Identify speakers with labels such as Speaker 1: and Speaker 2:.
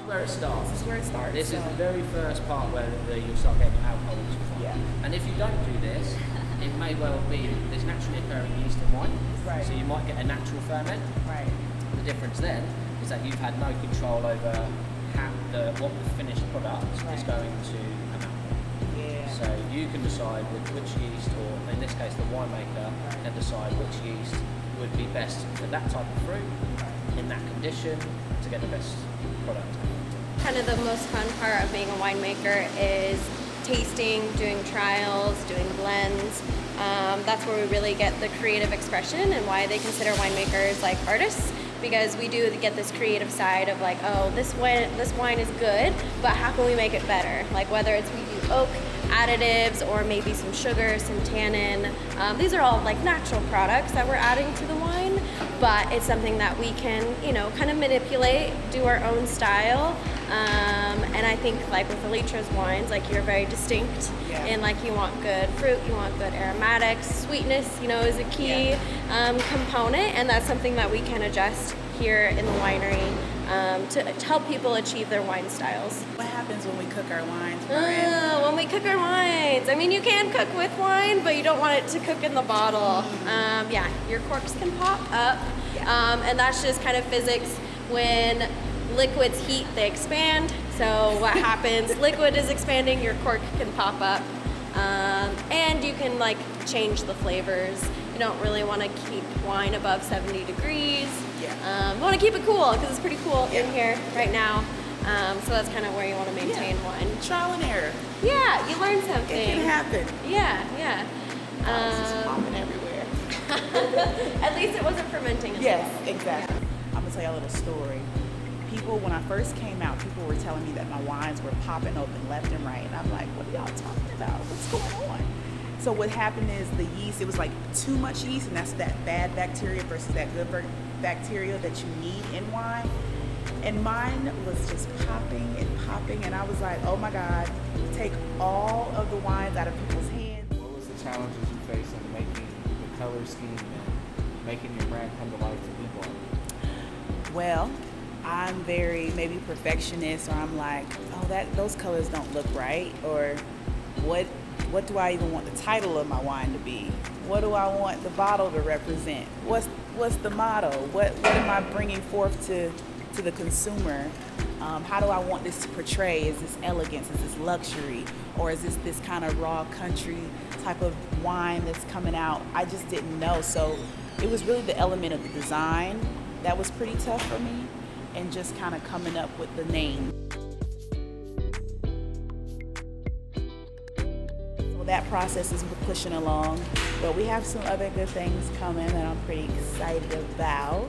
Speaker 1: where it starts.
Speaker 2: This is where it starts.
Speaker 1: This is the very first part where you'll start getting alcohol into wine.
Speaker 2: Yeah.
Speaker 1: And if you don't do this, it may well be there's naturally occurring yeast in wine.
Speaker 2: Right.
Speaker 1: So you might get a natural ferment.
Speaker 2: Right.
Speaker 1: The difference then is that you've had no control over what the finished product is going to amount.
Speaker 2: Yeah.
Speaker 1: So you can decide with which yeast, or in this case the winemaker can decide which yeast would be best for that type of fruit in that condition to get the best product.
Speaker 3: Kind of the most fun part of being a winemaker is tasting, doing trials, doing blends. That's where we really get the creative expression and why they consider winemakers like artists, because we do get this creative side of like, oh, this wine is good, but how can we make it better? Like whether it's we do oak additives or maybe some sugar, some tannin. These are all like natural products that we're adding to the wine, but it's something that we can, kind of manipulate, do our own style. And I think like with Elitra's wines, like you're very distinct and like you want good fruit, you want good aromatics, sweetness, is a key component, and that's something that we can adjust here in the winery to help people achieve their wine styles.
Speaker 2: What happens when we cook our wines?
Speaker 3: When we cook our wines, I mean, you can cook with wine, but you don't want it to cook in the bottle. Your corks can pop up, and that's just kind of physics. When liquids heat, they expand. So what happens? Liquid is expanding, your cork can pop up, and you can like change the flavors. You don't really want to keep wine above 70 degrees. You want to keep it cool because it's pretty cool in here right now. So that's kind of where you want to maintain wine.
Speaker 2: Trial and error.
Speaker 3: Yeah, you learn something.
Speaker 2: It can happen.
Speaker 3: Yeah.
Speaker 2: It's just popping everywhere.
Speaker 3: At least it wasn't fermenting as
Speaker 2: Yes,
Speaker 3: well.
Speaker 2: exactly. I'm gonna tell you a little story. People, when I first came out, people were telling me that my wines were popping open left and right, and I'm like, what are y'all talking about? What's going on? So what happened is the yeast, it was like too much yeast, and that's that bad bacteria versus that good bacteria that you need in wine. And mine was just popping, and I was like, oh my God, take all of the wines out of people's hands.
Speaker 4: What was the challenges you faced in making the color scheme and making your brand come to life to people?
Speaker 2: Well, I'm very maybe perfectionist, or I'm like, oh, those colors don't look right, or what do I even want the title of my wine to be? What do I want the bottle to represent? What's the motto? What am I bringing forth to the consumer? How do I want this to portray? Is this elegance? Is this luxury? Or is this kind of raw country type of wine that's coming out? I just didn't know. So it was really the element of the design that was pretty tough for me, and just kind of coming up with the name. So that process is pushing along, but we have some other good things coming that I'm pretty excited about.